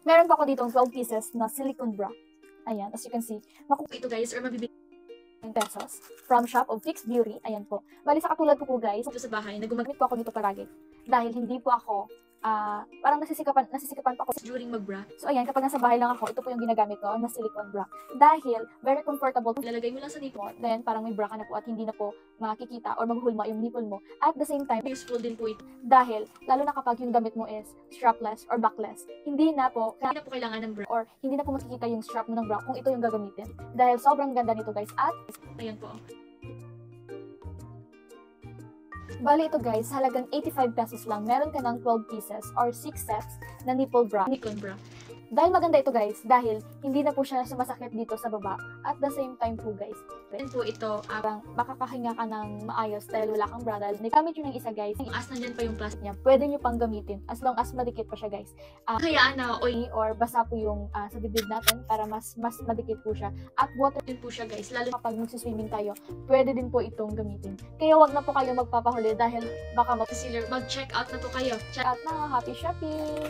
Meron pa ako dito 12 pieces na silicone bra. Ayan, as you can see, makukuha Ito guys, or mabibili pesos from Shop of Fix Beauty. Ayan po. Bali sa katulad ko po guys, sa bahay na gumagamit po ako dito palagi. Dahil hindi po ako, parang nasisikapan pa ako during mag-bra. So ayan, kapag nasa bahay lang ako, ito po yung ginagamit ko na silicone bra. Dahil very comfortable. Lalagay mo lang sa nipple. Then parang may bra ka na po at hindi na po makikita or maghulma yung nipple mo. At the same time, Useful din po ito. dahil lalo na kapag yung damit mo is strapless or backless, hindi na po Kailangan ng bra. or hindi na po makikita yung strap mo ng bra kung ito yung gagamitin. Dahil sobrang ganda nito guys. At Ayan po. bali ito guys, halagang 85 pesos lang. Meron ka ng 12 pieces or 6 sets na nipple bra. Silicone bra. Dahil maganda ito guys, dahil hindi na po siya sumasakit dito sa baba. At the same time po guys, Ayan po ito. parang makakahinga ka ng maayos dahil wala kang bra. Dahil nagamit nyo ng isa guys, As nandyan pa yung plastic. niya, pwede nyo pang gamitin as long as madikit pa siya guys. Kaya na, Or basa po yung sa bibig natin para mas madikit po siya. At water din po siya guys. Lalo kapag magsiswimming tayo, pwede din po itong gamitin. Kaya wag na po kayo magpapahuli dahil baka mag-check out na po kayo. Check out na, happy shopping!